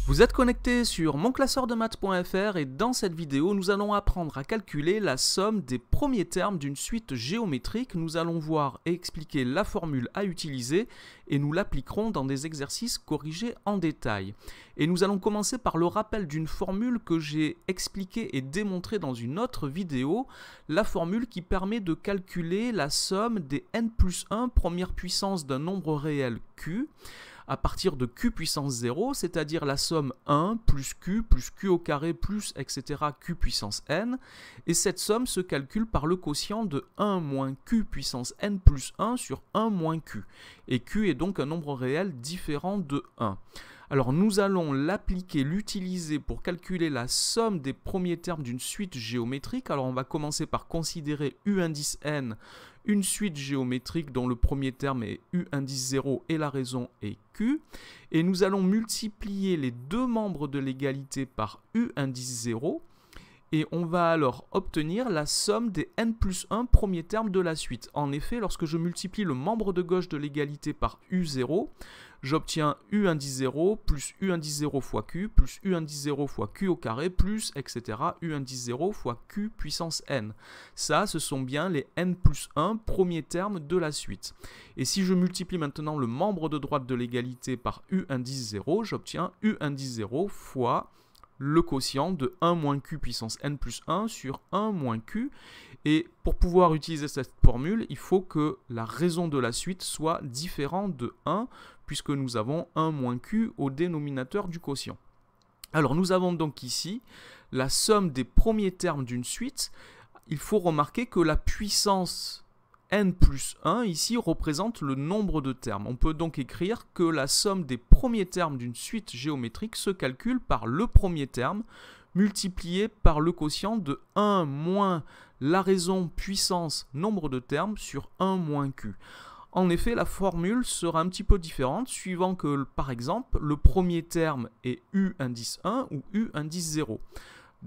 Vous êtes connecté sur monclasseurdemaths.fr et dans cette vidéo, nous allons apprendre à calculer la somme des premiers termes d'une suite géométrique. Nous allons voir et expliquer la formule à utiliser et nous l'appliquerons dans des exercices corrigés en détail. Et nous allons commencer par le rappel d'une formule que j'ai expliquée et démontrée dans une autre vidéo, la formule qui permet de calculer la somme des n plus 1 première puissance d'un nombre réel q, à partir de q puissance 0, c'est-à-dire la somme 1 plus q au carré plus etc. q puissance n, et cette somme se calcule par le quotient de 1 moins q puissance n plus 1 sur 1 moins q, et q est donc un nombre réel différent de 1. Alors nous allons l'utiliser pour calculer la somme des premiers termes d'une suite géométrique. Alors on va commencer par considérer u indice n, une suite géométrique dont le premier terme est u indice 0 et la raison est q. Et nous allons multiplier les deux membres de l'égalité par u indice 0. Et on va alors obtenir la somme des n plus 1 premiers termes de la suite. En effet, lorsque je multiplie le membre de gauche de l'égalité par u0, j'obtiens u indice 0 plus u indice 0 fois q plus u indice 0 fois q au carré plus etc. u indice 0 fois q puissance n. Ça, ce sont bien les n plus 1 premiers termes de la suite. Et si je multiplie maintenant le membre de droite de l'égalité par u indice 0, j'obtiens u indice 0 fois le quotient de 1 moins q puissance n plus 1 sur 1 moins q. Et pour pouvoir utiliser cette formule, il faut que la raison de la suite soit différente de 1, puisque nous avons 1 moins q au dénominateur du quotient. Alors nous avons donc ici la somme des premiers termes d'une suite. Il faut remarquer que la puissance n plus 1 ici représente le nombre de termes. On peut donc écrire que la somme des premiers termes d'une suite géométrique se calcule par le premier terme multiplié par le quotient de 1 moins la raison puissance nombre de termes sur 1 moins q. En effet, la formule sera un petit peu différente suivant que, par exemple, le premier terme est u indice 1 ou u indice 0.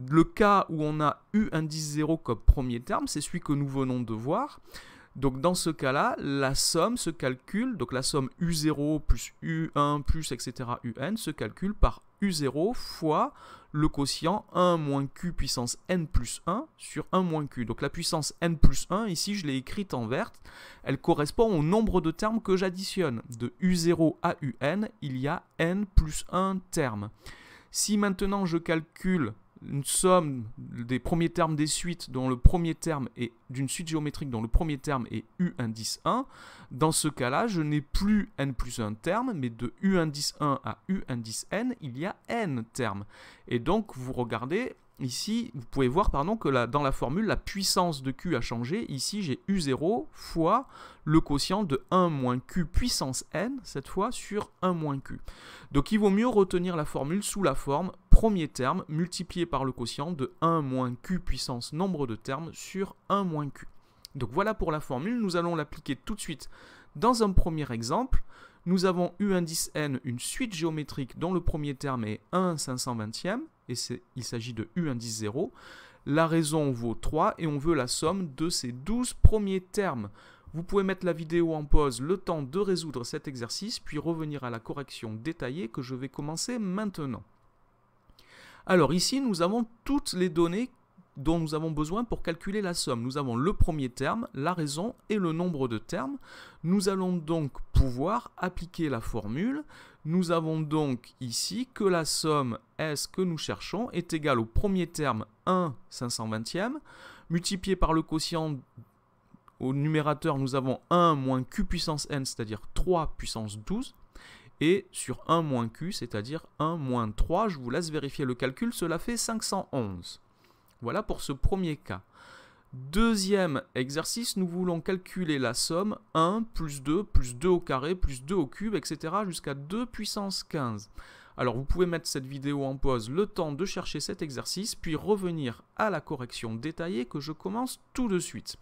Le cas où on a u indice 0 comme premier terme, c'est celui que nous venons de voir. Donc dans ce cas-là, la somme se calcule, donc la somme u0 plus u1 plus etc. un se calcule par u0 fois le quotient 1 moins q puissance n plus 1 sur 1 moins q. Donc la puissance n plus 1, ici je l'ai écrite en vert, elle correspond au nombre de termes que j'additionne. De u0 à un, il y a n plus 1 termes. Si maintenant je calcule une somme des premiers termes des suites dont le premier terme est d'une suite géométrique dont le premier terme est u indice 1, dans ce cas-là, je n'ai plus n plus 1 terme, mais de u indice 1 à u indice n, il y a n termes. Et donc, vous regardez, ici, vous pouvez voir que dans la formule, la puissance de q a changé. Ici, j'ai u0 fois le quotient de 1 moins q puissance n, cette fois, sur 1 moins q. Donc, il vaut mieux retenir la formule sous la forme premier terme multiplié par le quotient de 1 moins q puissance nombre de termes sur 1 moins q. Donc voilà pour la formule, nous allons l'appliquer tout de suite dans un premier exemple. Nous avons u indice n, une suite géométrique dont le premier terme est 1 520e, et il s'agit de u indice 0. La raison vaut 3 et on veut la somme de ces 12 premiers termes. Vous pouvez mettre la vidéo en pause le temps de résoudre cet exercice, puis revenir à la correction détaillée que je vais commencer maintenant. Alors ici, nous avons toutes les données dont nous avons besoin pour calculer la somme. Nous avons le premier terme, la raison et le nombre de termes. Nous allons donc pouvoir appliquer la formule. Nous avons donc ici que la somme S que nous cherchons est égale au premier terme 1 520e, multiplié par le quotient. Au numérateur, nous avons 1 moins q puissance n, c'est-à-dire 3 puissance 12. Et sur 1 moins q, c'est-à-dire 1 moins 3, je vous laisse vérifier le calcul, cela fait 511. Voilà pour ce premier cas. Deuxième exercice, nous voulons calculer la somme 1 plus 2 au carré plus 2 au cube, etc. jusqu'à 2 puissance 15. Alors vous pouvez mettre cette vidéo en pause le temps de chercher cet exercice, puis revenir à la correction détaillée que je commence tout de suite.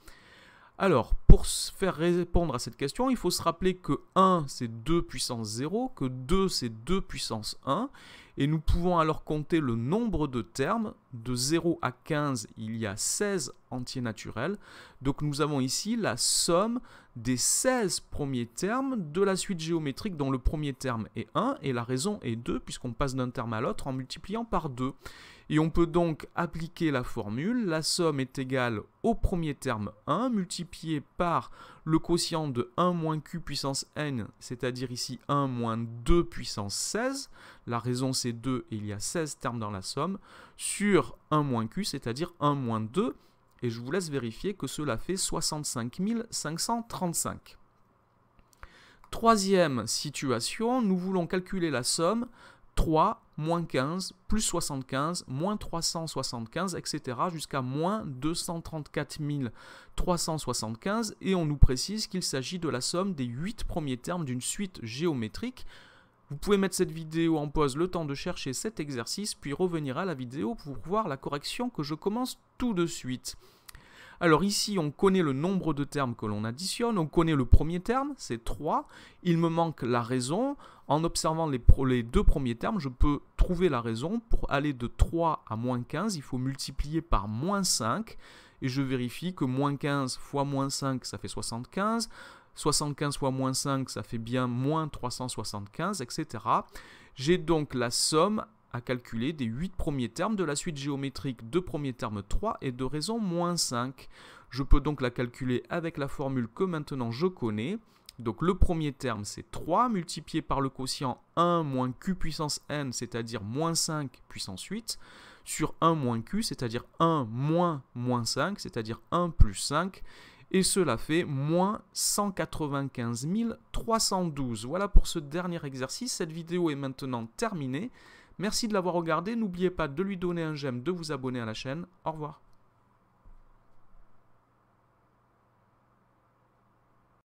Alors, pour faire répondre à cette question, il faut se rappeler que 1 c'est 2 puissance 0, que 2 c'est 2 puissance 1, Et nous pouvons alors compter le nombre de termes. De 0 à 15, il y a 16 entiers naturels. Donc nous avons ici la somme des 16 premiers termes de la suite géométrique dont le premier terme est 1 et la raison est 2 puisqu'on passe d'un terme à l'autre en multipliant par 2. Et on peut donc appliquer la formule, la somme est égale au premier terme 1 multiplié par le quotient de 1 moins q puissance n, c'est-à-dire ici 1 moins 2 puissance 16, la raison c'est 2 et il y a 16 termes dans la somme, sur 1 moins q, c'est-à-dire 1 moins 2, et je vous laisse vérifier que cela fait 65 535. Troisième situation, nous voulons calculer la somme 3, moins 15, plus 75, moins 375, etc. jusqu'à moins 234 375 et on nous précise qu'il s'agit de la somme des 8 premiers termes d'une suite géométrique. Vous pouvez mettre cette vidéo en pause le temps de chercher cet exercice puis revenir à la vidéo pour voir la correction que je commence tout de suite. Alors ici, on connaît le nombre de termes que l'on additionne, on connaît le premier terme, c'est 3. Il me manque la raison. En observant les deux premiers termes, je peux trouver la raison. Pour aller de 3 à moins 15, il faut multiplier par moins 5. Et je vérifie que moins 15 fois moins 5, ça fait 75. 75 fois moins 5, ça fait bien moins 375, etc. J'ai donc la somme à calculer des 8 premiers termes de la suite géométrique de premier terme 3 et de raison moins 5. Je peux donc la calculer avec la formule que maintenant je connais. Donc le premier terme c'est 3 multiplié par le quotient 1 moins q puissance n, c'est-à-dire moins 5 puissance 8, sur 1 moins q, c'est-à-dire 1 moins moins 5, c'est-à-dire 1 plus 5. Et cela fait moins 195 312. Voilà pour ce dernier exercice. Cette vidéo est maintenant terminée. Merci de l'avoir regardé. N'oubliez pas de lui donner un j'aime, de vous abonner à la chaîne. Au revoir.